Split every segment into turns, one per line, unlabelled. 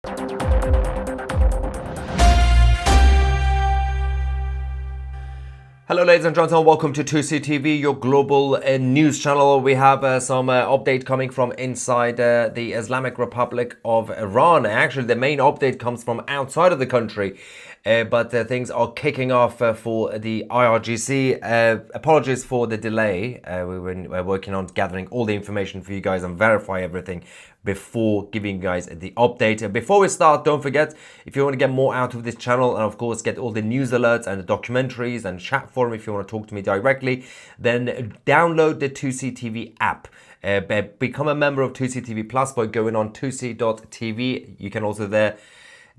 Hello ladies and gentlemen, welcome to 2CTV, your global news channel. We have some update coming from inside the Islamic Republic of Iran. Actually, the main update comes from outside of the country, but things are kicking off for the IRGC. Apologies for the delay. We're working on gathering all the information for you guys and verify everything before giving you guys the update. Before we start, don't forget, if you want to get more out of this channel and of course get all the news alerts and the documentaries and chat forum if you want to talk to me directly, then download the 2CTV app. Become a member of 2CTV Plus by going on 2c.tv. You can also there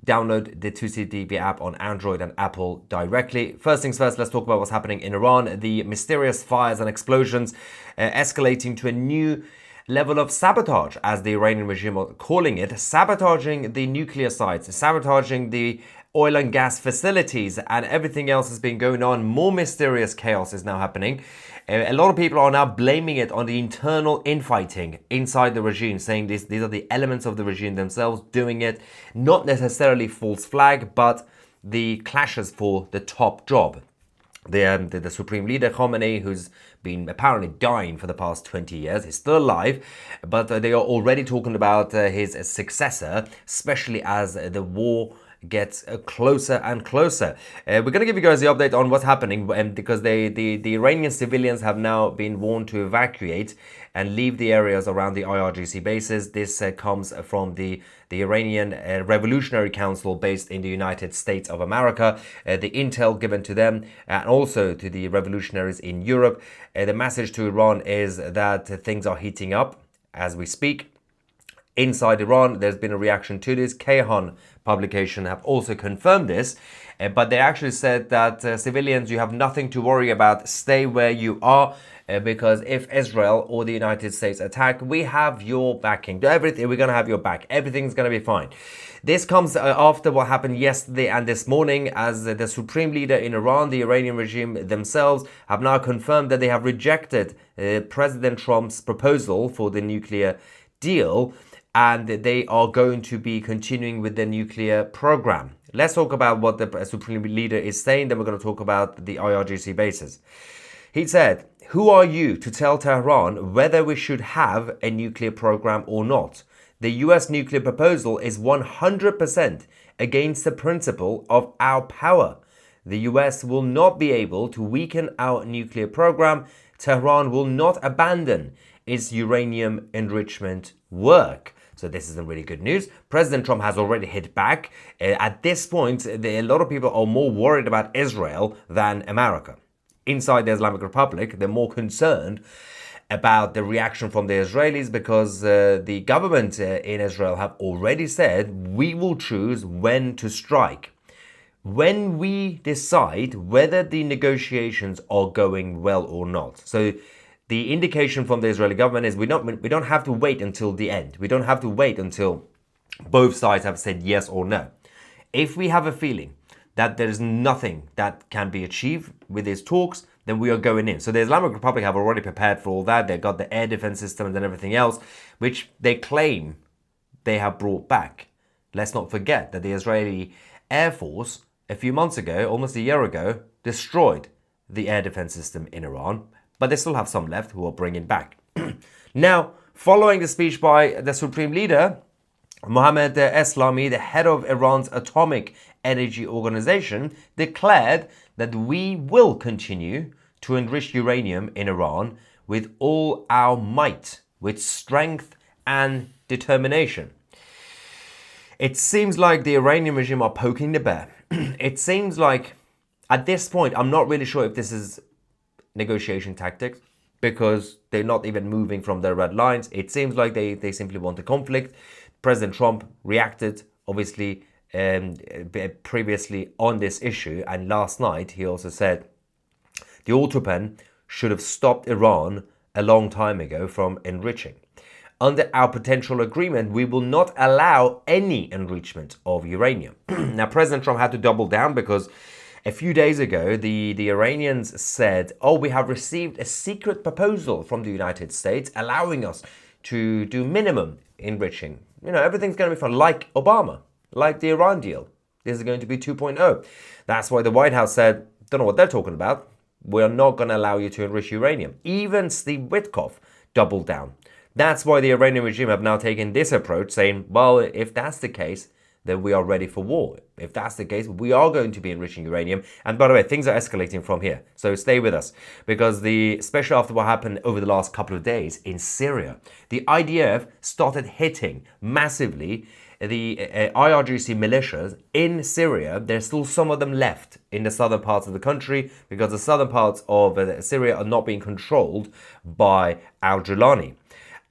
download the 2CTV app on Android and Apple directly. First things first, let's talk about what's happening in Iran. The mysterious fires and explosions escalating to a new level of sabotage, as the Iranian regime are calling it, sabotaging the nuclear sites, sabotaging the oil and gas facilities, and everything else has been going on. More mysterious chaos is now happening. A lot of people are now blaming it on the internal infighting inside the regime, saying these are the elements of the regime themselves doing it, not necessarily false flag, but the clashes for the top job. The Supreme Leader Khamenei, who's been apparently dying for the past 20 years, is still alive, but they are already talking about his successor, especially as the war gets closer and closer. We're going to give you guys the update on what's happening, because the Iranian civilians have now been warned to evacuate and leave the areas around the IRGC bases. This comes from the Iranian Revolutionary Council based in the United States of America, the intel given to them and also to the revolutionaries in Europe. The message to Iran is that things are heating up as we speak. Inside Iran, there's been a reaction to this. Kayhan publication have also confirmed this, but they actually said that civilians, you have nothing to worry about. Stay where you are, because if Israel or the United States attack, we have your backing. Everything, we're going to have your back. Everything's going to be fine. This comes after what happened yesterday and this morning, as the supreme leader in Iran, the Iranian regime themselves, have now confirmed that they have rejected President Trump's proposal for the nuclear deal, and they are going to be continuing with the nuclear program. Let's talk about what the Supreme Leader is saying, then we're going to talk about the IRGC bases. He said, "Who are you to tell Tehran whether we should have a nuclear program or not? The US nuclear proposal is 100% against the principle of our power. The US will not be able to weaken our nuclear program. Tehran will not abandon its uranium enrichment work." So this is some really good news. President Trump has already hit back. At this point, a lot of people are more worried about Israel than America. Inside the Islamic Republic, they're more concerned about the reaction from the Israelis, because the government in Israel have already said, we will choose when to strike, when we decide whether the negotiations are going well or not. So the indication from the Israeli government is we don't have to wait until the end. We don't have to wait until both sides have said yes or no. If we have a feeling that there is nothing that can be achieved with these talks, then we are going in. So the Islamic Republic have already prepared for all that. They've got the air defense systems and everything else, which they claim they have brought back. Let's not forget that the Israeli Air Force, a few months ago, almost a year ago, destroyed the air defense system in Iran, but they still have some left who are bringing back. Now, following the speech by the Supreme Leader, Mohammad Eslami, the head of Iran's Atomic Energy Organization, declared that we will continue to enrich uranium in Iran with all our might, with strength and determination. It seems like the Iranian regime are poking the bear. It seems like, at this point, I'm not really sure if this is negotiation tactics, because they're not even moving from their red lines. It seems like they simply want a conflict. President Trump reacted, obviously, previously on this issue, and last night he also said the autopan should have stopped Iran a long time ago from enriching. Under our potential agreement, we will not allow any enrichment of uranium. Now, President Trump had to double down, because a few days ago, the Iranians said, oh, we have received a secret proposal from the United States allowing us to do minimum enriching. You know, everything's going to be fine, like Obama. like the Iran deal. This is going to be 2.0. That's why the White House said, don't know what they're talking about. We're not going to allow you to enrich uranium. Even Steve Witkoff doubled down. That's why the Iranian regime have now taken this approach, saying, well, if that's the case, then we are ready for war. If that's the case, we are going to be enriching uranium. And by the way, things are escalating from here. So stay with us, because especially after what happened over the last couple of days in Syria, the IDF started hitting massively the IRGC militias in Syria. There's still some of them left in the southern parts of the country, because the southern parts of Syria are not being controlled by al-Julani.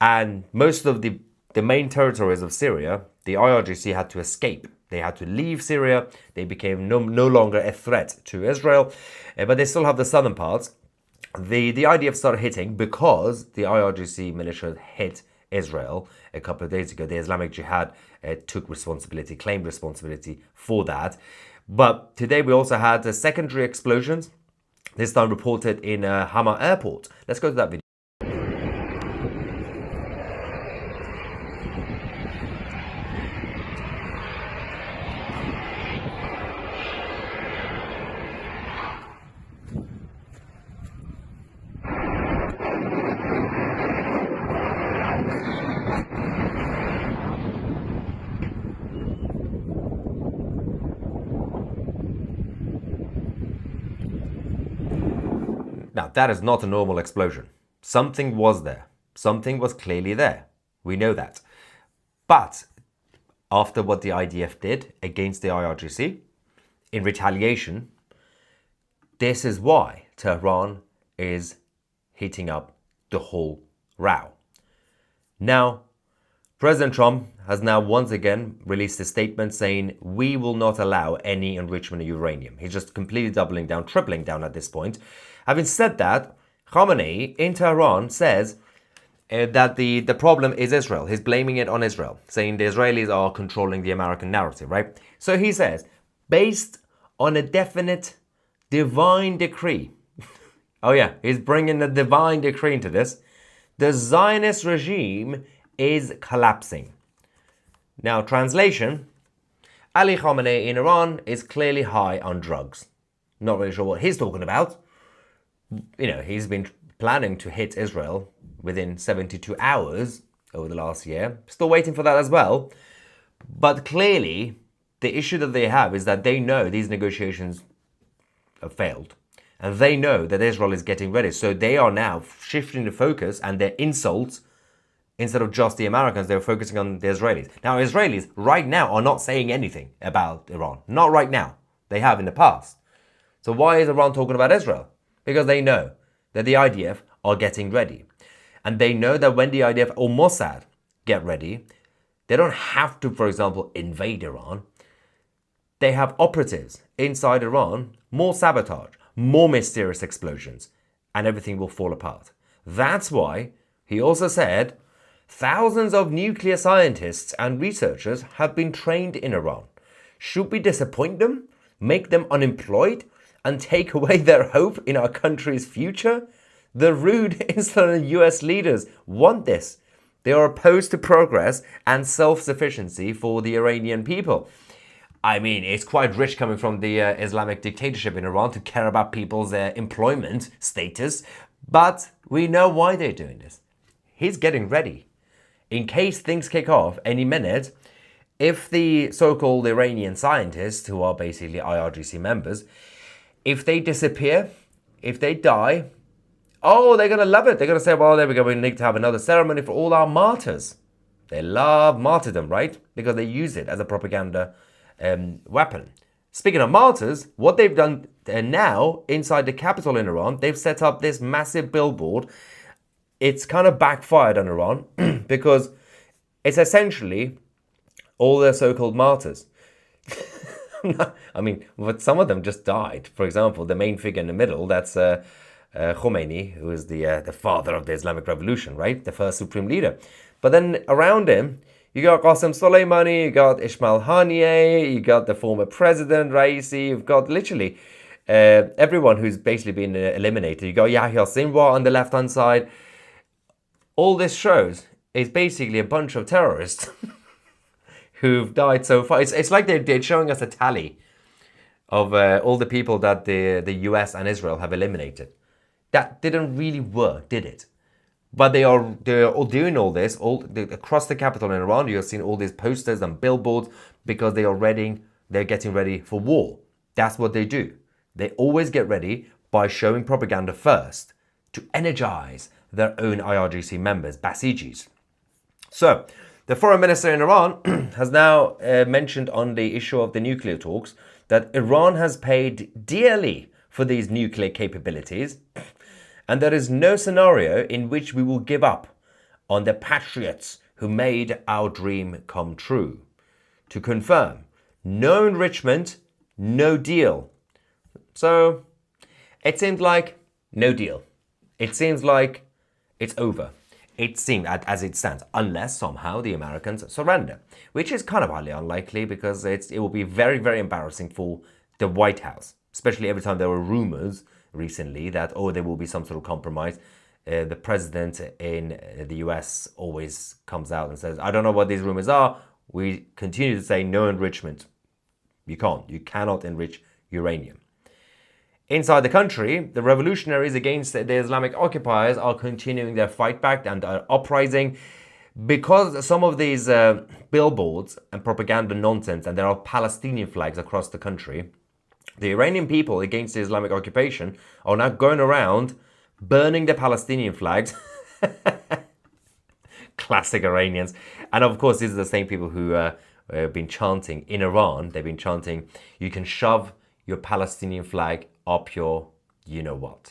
And most of the main territories of Syria, the IRGC had to escape. They had to leave Syria. They became no longer a threat to Israel, but they still have the southern parts. The IDF started hitting because the IRGC militia hit Israel a couple of days ago. The Islamic Jihad took responsibility, claimed responsibility for that. But today we also had secondary explosions, this time reported in Hama airport. Let's go to that video. Now, that is not a normal explosion. Something was there. Something was clearly there. We know that. But after what the IDF did against the IRGC, in retaliation, this is why Tehran is heating up the whole row. Now, President Trump has now once again released a statement saying, we will not allow any enrichment of uranium. He's just completely doubling down, tripling down at this point. Having said that, Khamenei in Tehran says that the problem is Israel. He's blaming it on Israel, saying the Israelis are controlling the American narrative, right? So he says, based on a definite divine decree, oh yeah, he's bringing the divine decree into this, the Zionist regime is collapsing. Now, translation, Ali Khamenei in Iran is clearly high on drugs. Not really sure what he's talking about. You know, he's been planning to hit Israel within 72 hours over the last year. Still waiting for that as well. But clearly, the issue that they have is that they know these negotiations have failed. And they know that Israel is getting ready. So they are now shifting the focus and their insults, instead of just the Americans, they're focusing on the Israelis. Now, Israelis right now are not saying anything about Iran. Not right now. They have in the past. So why is Iran talking about Israel? Because they know that the IDF are getting ready. And they know that when the IDF or Mossad get ready, they don't have to, for example, invade Iran. They have operatives inside Iran, more sabotage, more mysterious explosions, and everything will fall apart. That's why he also said thousands of nuclear scientists and researchers have been trained in Iran. Should we disappoint them, make them unemployed, and take away their hope in our country's future? The rude, insolent US leaders want this. They are opposed to progress and self-sufficiency for the Iranian people. I mean, it's quite rich coming from the Islamic dictatorship in Iran to care about people's employment status, but we know why they're doing this. He's getting ready. In case things kick off any minute, if the so-called Iranian scientists, who are basically IRGC members, if they disappear, if they die, oh, they're going to love it. They're going to say, well, there we go. We need to have another ceremony for all our martyrs. They love martyrdom, right? Because they use it as a propaganda weapon. Speaking of martyrs, what they've done now inside the capital in Iran, they've set up this massive billboard. It's kind of backfired on Iran because it's essentially all their so-called martyrs. I mean, but some of them just died. For example, the main figure in the middle, that's Khomeini, who is the father of the Islamic Revolution, right? The first supreme leader. But then around him, you got Qasem Soleimani, you got Ismail Haniyeh, you got the former president, Raisi, you've got literally everyone who's basically been eliminated. You got Yahya Sinwar on the left-hand side. All this shows is basically a bunch of terrorists who've died so far. It's like they're showing us a tally of all the people that the US and Israel have eliminated. That didn't really work, did it? But they're all doing all this across the capital in Iran. You're seeing all these posters and billboards because they're getting ready for war. That's what they do. They always get ready by showing propaganda first to energize their own IRGC members, Basijis. So, the foreign minister in Iran has now mentioned on the issue of the nuclear talks that Iran has paid dearly for these nuclear capabilities, and there is no scenario in which we will give up on the patriots who made our dream come true. To confirm, no enrichment, no deal. So, it seems like no deal. It seems like it's over. It seems, as it stands, unless somehow the Americans surrender, which is kind of highly unlikely because it will be very, very embarrassing for the White House, especially every time there were rumors recently that, there will be some sort of compromise. The president in the US always comes out and says, I don't know what these rumors are. We continue to say no enrichment. You cannot enrich uranium. Inside the country, the revolutionaries against the Islamic occupiers are continuing their fight back and are uprising because some of these billboards and propaganda nonsense, and there are Palestinian flags across the country. The Iranian people against the Islamic occupation are now going around burning the Palestinian flags. Classic Iranians. And of course, these are the same people who have been chanting in Iran. They've been chanting, you can shove your Palestinian flag up your you-know-what.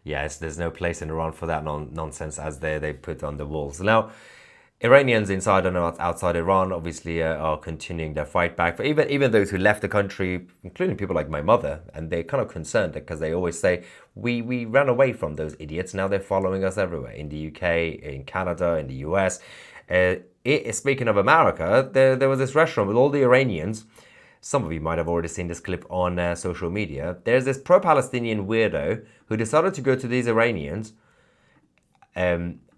Yes, there's no place in Iran for that nonsense as they put on the walls. Now, Iranians inside and outside Iran obviously are continuing their fight back. But even those who left the country, including people like my mother, and they're kind of concerned because they always say, we ran away from those idiots. Now they're following us everywhere, in the UK, in Canada, in the US. Speaking of America, there was this restaurant with all the Iranians. Some of you might have already seen this clip on social media. There's this pro-Palestinian weirdo who decided to go to these Iranians.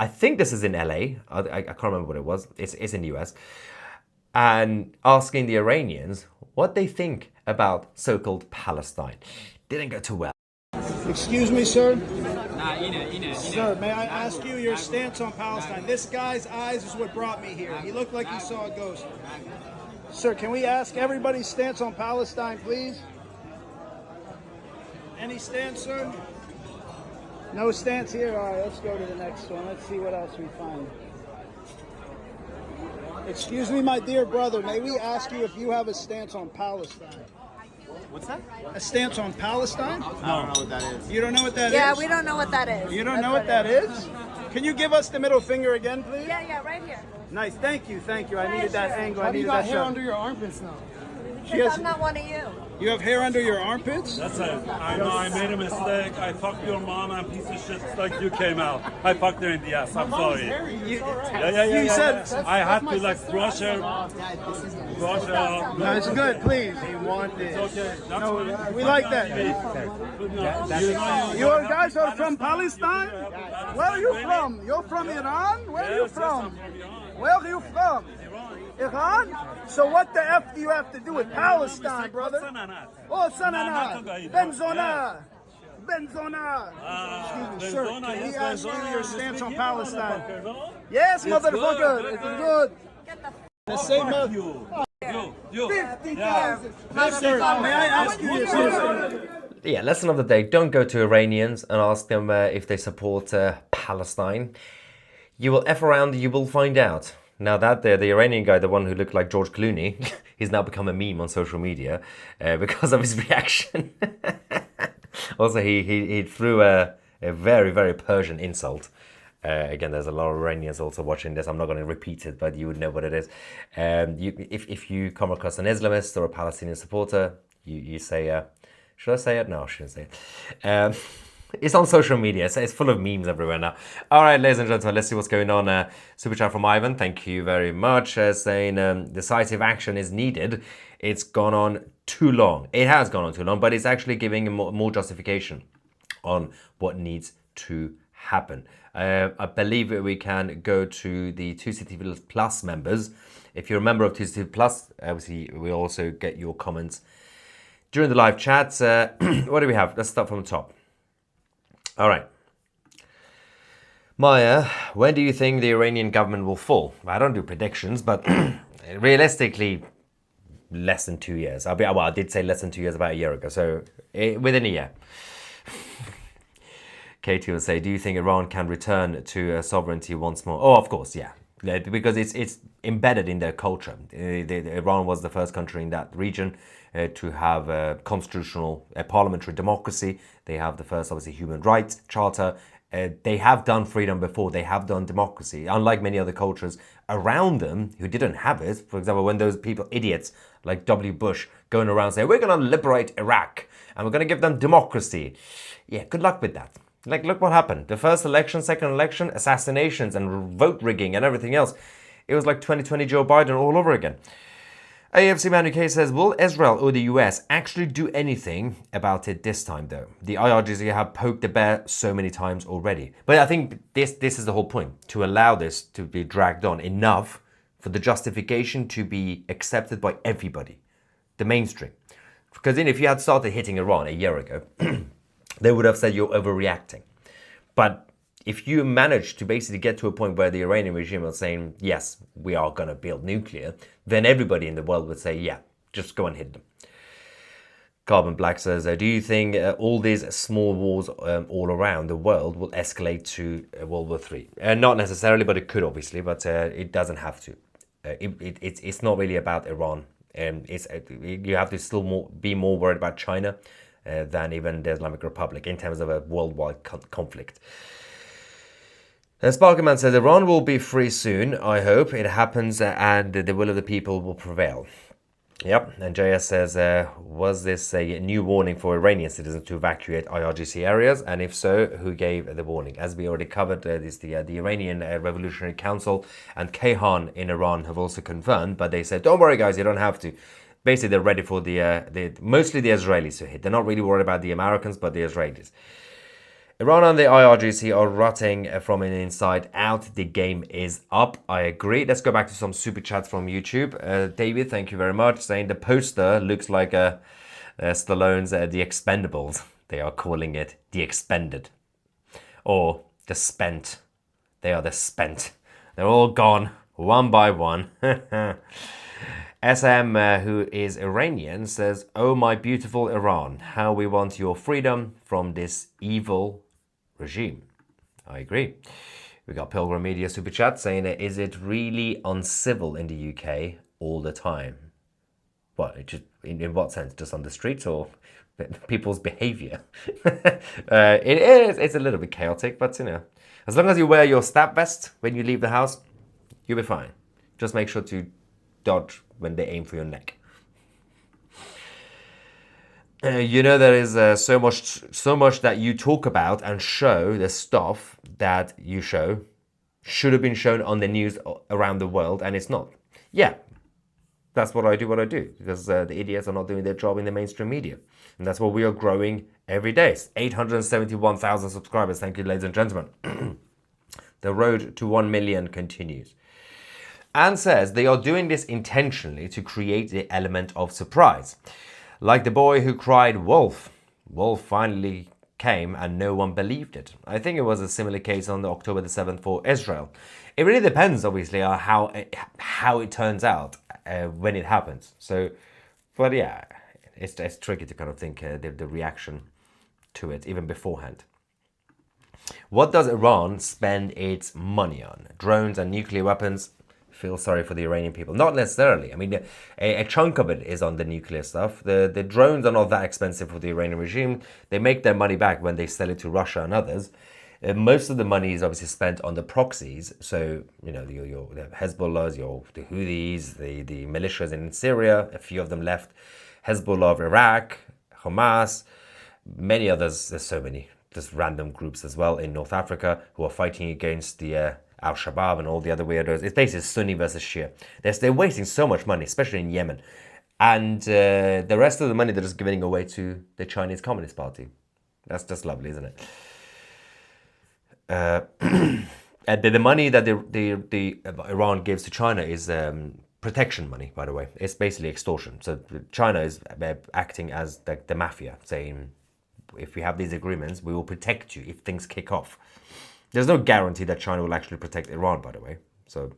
I think this is in LA. I can't remember what it was. It's in the US. And asking the Iranians what they think about so-called Palestine. Didn't go too well.
Excuse me, sir? Sir, may I ask you your stance on Palestine? This guy's eyes is what brought me here. He looked like he saw a ghost. Sir, can we ask everybody's stance on Palestine, please? Any stance, sir? No stance here? All right, let's go to the next one. Let's see what else we find. Excuse me, my dear brother, may we ask you if you have a stance on Palestine?
What's that?
A stance on Palestine?
I don't know what that is.
You don't know what that is?
Yeah, we don't know what that is.
You don't know what that is? Can you give us the middle finger again, please?
Yeah, right here.
Nice, thank you. I needed that angle.
How
I
do you
needed
got
that
hair
shot.
under your armpits now?
Because I'm not one of you.
You have hair under your armpits?
That's it. I know I made a mistake. I fucked your mom and piece of shit like you came out. I fucked her in the ass. I'm sorry. Yeah.
You said
I had to like brush her.
no, it's good, please.
It's okay. That's
No, we like that. You guys are from Palestine? Where are you from? You're from Iran? Where are you from? Where are you from? Iran? So what the F do you have to do with Palestine, brother? Oh, Sananat. Benzona. Excuse me, sir. Can we ask you your stance on Palestine? Yes, motherfucker. It's good. The same
You.
50,000. Sir, may I ask you your stance?
Yeah, lesson of the day. Don't go to Iranians and ask them if they support Palestine. You will F around, you will find out. Now that the Iranian guy, the one who looked like George Clooney, he's now become a meme on social media because of his reaction. Also, he threw a very, very Persian insult. Again, there's a lot of Iranians also watching this. I'm not going to repeat it, but you would know what it is. If you come across an Islamist or a Palestinian supporter, you say, should I say it? No, I shouldn't say it. It's on social media, so it's full of memes everywhere now. All right, ladies and gentlemen, let's see what's going on. Super chat from Ivan, thank you very much. Saying decisive action is needed it's gone on too long. It has gone on too long, but it's actually giving more justification on what needs to happen. I believe we can go to the 2CTV Plus members. If you're a member of 2CTV Plus, obviously we also get your comments during the live chats. What do we have? Let's start from the top. All right. Maya, when do you think the Iranian government will fall? I don't do predictions, but realistically, less than 2 years. I did say less than 2 years about a year ago, so within a year. Katie will say, do you think Iran can return to sovereignty once more? Oh, of course, yeah. Because it's embedded in their culture. Iran was the first country in that region to have a constitutional parliamentary democracy. They have the first, obviously, human rights charter. They have done freedom before. They have done democracy. Unlike many other cultures around them who didn't have it. For example, when those people, idiots like W. Bush, going around saying, we're going to liberate Iraq and we're going to give them democracy. Yeah, good luck with that. Like, look what happened. The first election, second election, assassinations and vote rigging and everything else. It was like 2020 Joe Biden all over again. AFC Man UK says, will Israel or the US actually do anything about it this time, though? The IRGC have poked the bear so many times already. But I think this is the whole point, to allow this to be dragged on enough for the justification to be accepted by everybody, the mainstream. Because then if you had started hitting Iran a year ago, they would have said you're overreacting. But if you manage to basically get to a point where the Iranian regime is saying, yes, we are going to build nuclear, then everybody in the world would say, yeah, just go and hit them. Carbon Black says, do you think all these small wars all around the world will escalate to World War III? Not necessarily, but it could, obviously, but it doesn't have to. It's not really about Iran. You have to still be more worried about China than even the Islamic Republic in terms of a worldwide conflict. Sparkerman says, Iran will be free soon. I hope it happens and the will of the people will prevail. Yep, and JS says, was this a new warning for Iranian citizens to evacuate IRGC areas? And if so, who gave the warning? As we already covered, the Iranian Revolutionary Council and Kayhan in Iran have also confirmed, but they said, don't worry guys, you don't have to. Basically, they're ready for mostly the Israelis to hit. They're not really worried about the Americans, but the Israelis. Iran and the IRGC are rotting from an inside out. The game is up. I agree. Let's go back to some super chats from YouTube. David, thank you very much. Saying the poster looks like Stallone's The Expendables. They are calling it The Expended. Or The Spent. They are the spent. They're all gone, one by one. SM, who is Iranian, says, oh my beautiful Iran, how we want your freedom from this evil regime. I agree. We got Pilgrim Media Super Chat saying, is it really uncivil in the UK all the time? What, in what sense? Just on the streets or people's behavior? It's a little bit chaotic, but you know, as long as you wear your stab vest when you leave the house, you'll be fine. Just make sure to dodge when they aim for your neck. You know, there is so much that you talk about and show, the stuff that you show should have been shown on the news around the world, and it's not. Yeah, that's what I do, because the idiots are not doing their job in the mainstream media. And that's what we are growing every day. 871,000 subscribers. Thank you, ladies and gentlemen. The road to 1 million continues. And says they are doing this intentionally to create the element of surprise. Like the boy who cried wolf. Wolf finally came and no one believed it. I think it was a similar case on October the 7th for Israel. It really depends, obviously, on how it turns out when it happens. So, but yeah, it's tricky to kind of think the reaction to it even beforehand. What does Iran spend its money on? Drones and nuclear weapons? Feel sorry for the Iranian people. Not necessarily. I mean, a chunk of it is on the nuclear stuff. The drones are not that expensive for the Iranian regime. They make their money back when they sell it to Russia and others. Most of the money is obviously spent on the proxies. So, you know, the Hezbollahs, the Houthis, the militias in Syria, a few of them left. Hezbollah of Iraq, Hamas, many others. There's so many, just random groups as well in North Africa who are fighting against the Al-Shabaab and all the other weirdos. It's basically Sunni versus Shia. They're wasting so much money, especially in Yemen. And the rest of the money they're just giving away to the Chinese Communist Party. That's just lovely, isn't it? And the money that the Iran gives to China is protection money, by the way. It's basically extortion. So China is acting as the mafia, saying, if we have these agreements, we will protect you if things kick off. There's no guarantee that China will actually protect Iran, by the way. So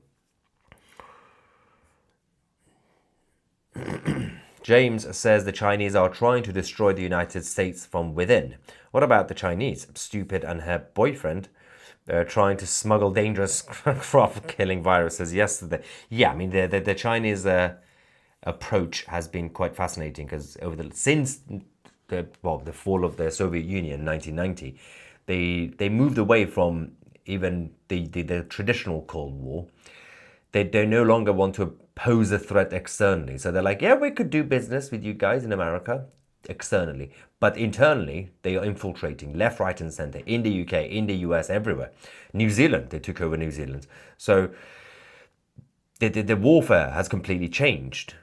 James says the Chinese are trying to destroy the United States from within. What about the Chinese? Stupid and her boyfriend trying to smuggle dangerous crop-killing viruses yesterday. Yeah, I mean, the Chinese approach has been quite fascinating because since the fall of the Soviet Union in 1990, they moved away from even the traditional Cold War. They no longer want to pose a threat externally. So they're like, yeah, we could do business with you guys in America externally. But internally, they are infiltrating left, right, and center in the UK, in the US, everywhere. New Zealand, they took over New Zealand. So the warfare has completely changed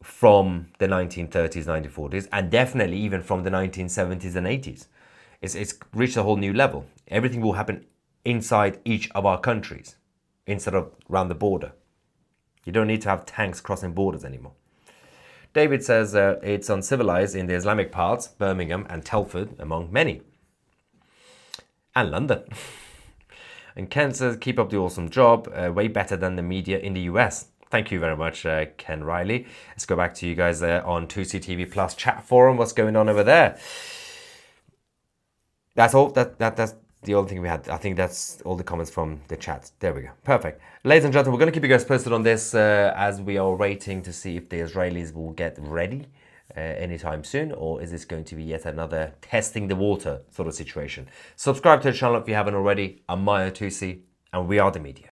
from the 1930s, 1940s, and definitely even from the 1970s and 80s. It's reached a whole new level. Everything will happen inside each of our countries instead of around the border. You don't need to have tanks crossing borders anymore. David says it's uncivilized in the Islamic parts, Birmingham and Telford, among many. And London. And Ken says, keep up the awesome job. Way better than the media in the US. Thank you very much, Ken Riley. Let's go back to you guys on 2CTV Plus chat forum. What's going on over there? That's all. That's the only thing we had. I think that's all the comments from the chat. There we go. Perfect. Ladies and gentlemen, we're going to keep you guys posted on this as we are waiting to see if the Israelis will get ready anytime soon, or is this going to be yet another testing the water sort of situation. Subscribe to the channel if you haven't already. I'm Maya 2C, and we are the media.